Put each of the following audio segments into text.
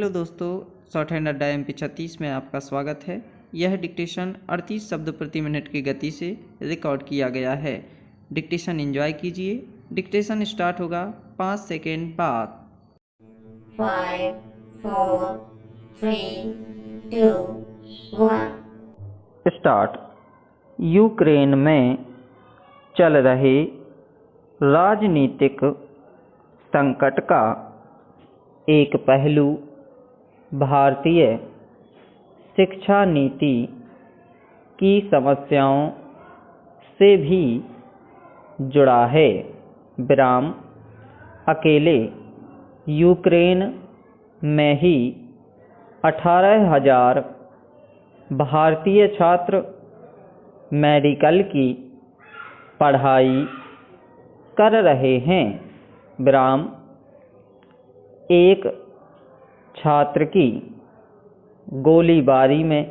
Hello दोस्तों, short hand अड्डा MP36 में आपका स्वागत है। यह डिक्टेशन 38 शब्द प्रति मिनट की गति से रिकॉर्ड किया गया है। डिक्टेशन एंजॉय कीजिए। डिक्टेशन स्टार्ट होगा 5 सेकेंड बाद। 5, 4, 3, 2, 1। स्टार्ट। यूक्रेन में चल रहे राजनीतिक संकट का एक पहलू भारतीय शिक्षा नीति की समस्याओं से भी जुड़ा है। विराम। अकेले यूक्रेन में ही 18,000 भारतीय छात्र मेडिकल की पढ़ाई कर रहे हैं। विराम। एक छात्र की गोलीबारी में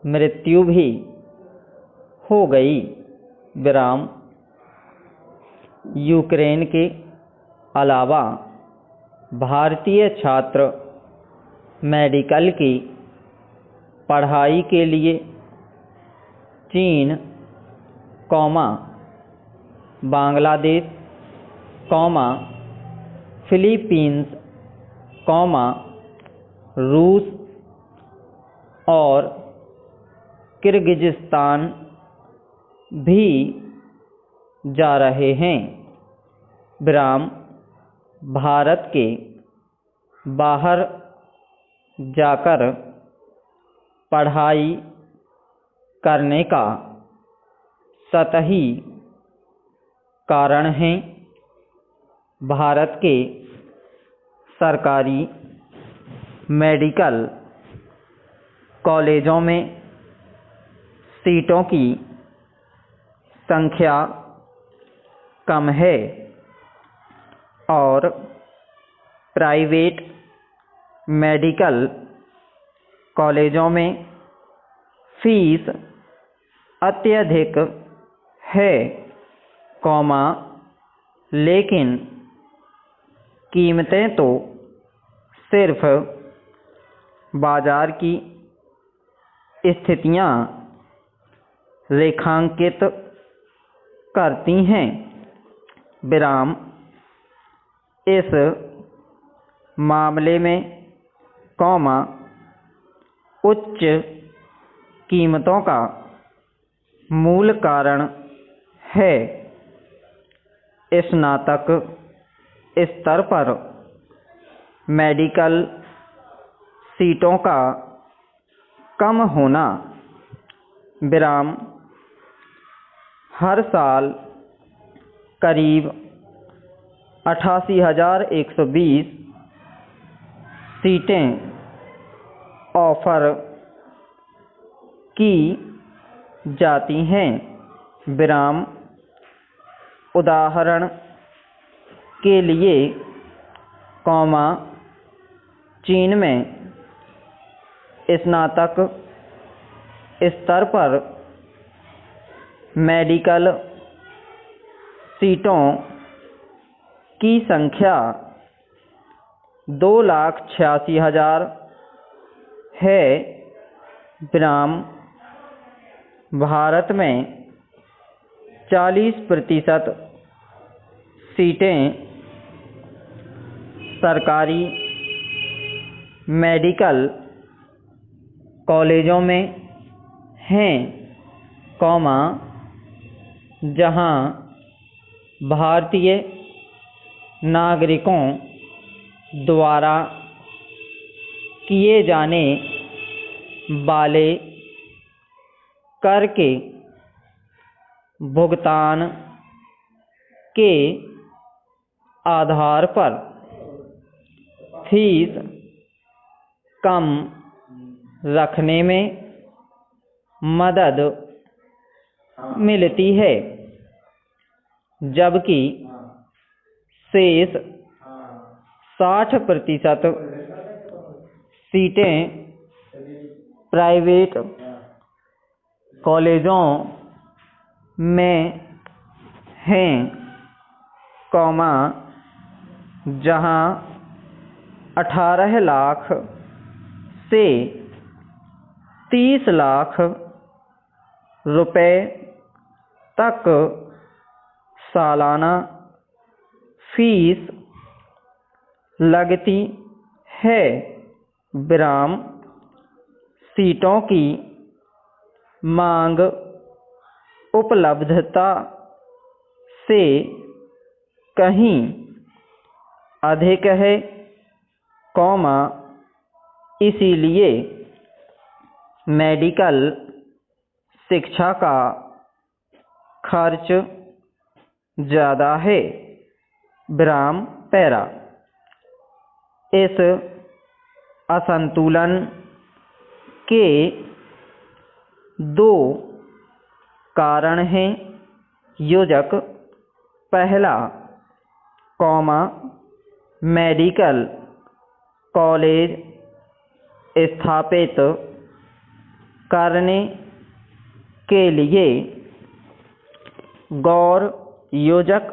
मृत्यु भी हो गई। विराम। यूक्रेन के अलावा भारतीय छात्र मेडिकल की पढ़ाई के लिए चीन, बांग्लादेश, फिलीपींस, रूस और किर्गिज़स्तान भी जा रहे हैं। विराम। भारत के बाहर जाकर पढ़ाई करने का सतही कारण है भारत के सरकारी मेडिकल कॉलेजों में सीटों की संख्या कम है और प्राइवेट मेडिकल कॉलेजों में फीस अत्यधिक है, लेकिन कीमतें तो सिर्फ बाजार की स्थितियां रेखांकित करती हैं। विराम। इस मामले में उच्च कीमतों का मूल कारण है स्नातक स्तर पर मेडिकल सीटों का कम होना। विराम। हर साल करीब 88,120 सीटें ऑफर की जाती हैं। विराम। उदाहरण के लिए, चीन में स्नातक स्तर पर मेडिकल सीटों की संख्या 2,86,000 है। विराम। भारत में 40% सीटें सरकारी मेडिकल कॉलेजों में हैं, जहां भारतीय नागरिकों द्वारा किए जाने वाले कर के भुगतान के आधार पर फीस कम रखने में मदद मिलती है, जबकि शेष 60% सीटें प्राइवेट कॉलेजों में हैं, जहां 18 लाख से 30 लाख रुपए तक सालाना फीस लगती है। विराम सीटों की मांग उपलब्धता से कहीं अधिक है, इसीलिए मेडिकल शिक्षा का खर्च ज़्यादा है। विराम पैरा। इस असंतुलन के दो कारण हैं। योजक पहला, मेडिकल कॉलेज स्थापित करने के लिए गौर योजक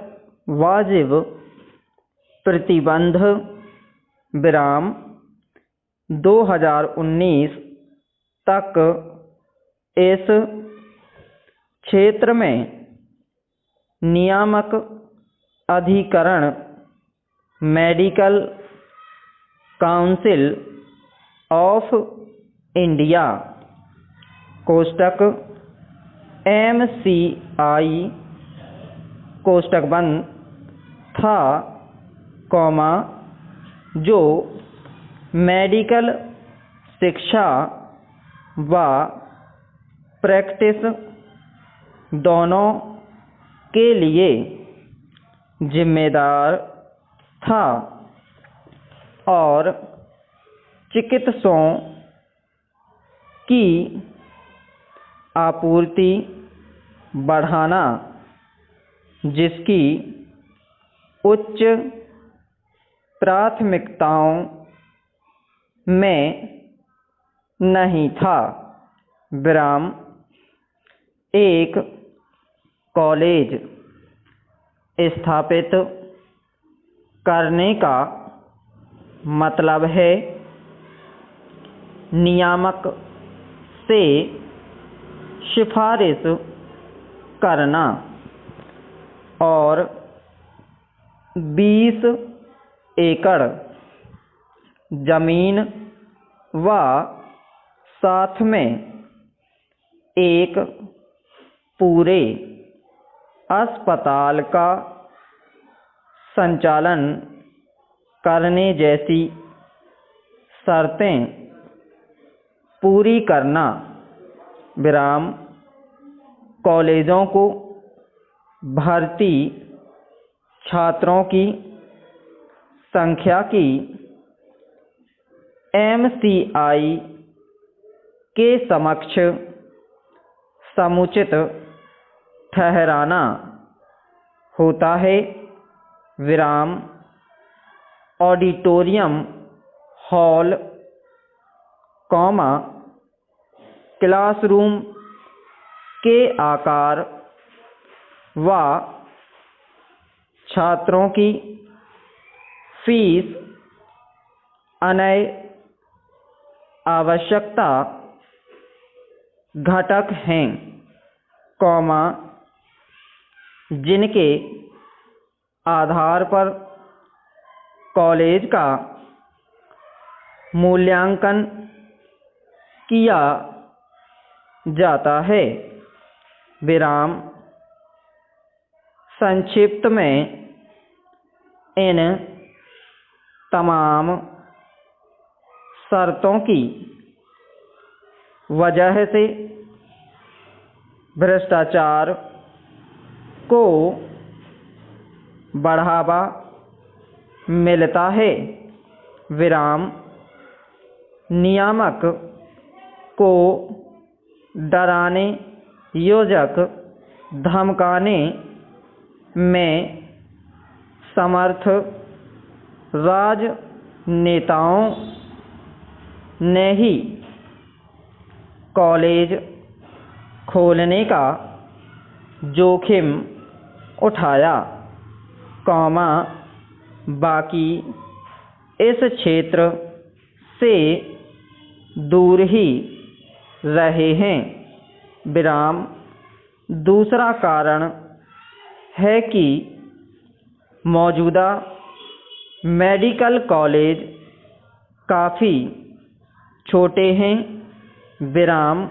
वाजिब प्रतिबंध। विराम 2019 तक इस क्षेत्र में नियामक अधिकरण मेडिकल काउंसिल ऑफ इंडिया कोष्टक MCI कोष्टक बंद था, जो मेडिकल शिक्षा व प्रैक्टिस दोनों के लिए जिम्मेदार था और चिकित्सकों की आपूर्ति बढ़ाना, जिसकी उच्च प्राथमिकताओं में नहीं था। विराम एक कॉलेज स्थापित करने का मतलब है नियामक से सिफारिश करना और 20 एकड़ जमीन व साथ में एक पूरे अस्पताल का संचालन करने जैसी शर्तें पूरी करना। विराम कॉलेजों को भर्ती छात्रों की संख्या की MCI के समक्ष समुचित ठहराना होता है। विराम ऑडिटोरियम हॉल, क्लासरूम के आकार व छात्रों की फीस अन्य आवश्यकता घटक हैं, जिनके आधार पर कॉलेज का मूल्यांकन किया जाता है। विराम संक्षिप्त में इन तमाम शर्तों की वजह से भ्रष्टाचार को बढ़ावा मिलता है। विराम नियामक को डराने, योजक धमकाने में समर्थ राजनेताओं ने ही कॉलेज खोलने का जोखिम उठाया, बाकी इस क्षेत्र से दूर ही रहे हैं। विराम। दूसरा कारण है कि मौजूदा मेडिकल कॉलेज काफ़ी छोटे हैं। विराम।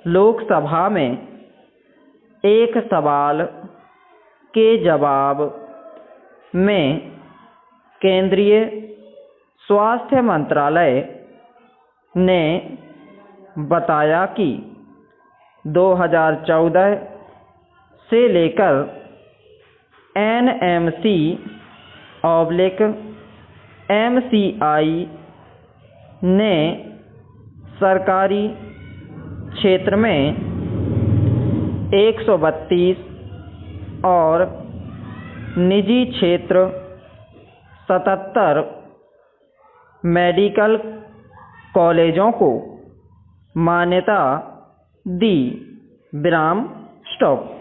लोकसभा में एक सवाल के जवाब में केंद्रीय स्वास्थ्य मंत्रालय ने बताया कि 2014 से लेकर NMC/MCI ने सरकारी क्षेत्र में 132 और निजी क्षेत्र 77 मेडिकल कॉलेजों को मान्यता दी। विराम। स्टॉप।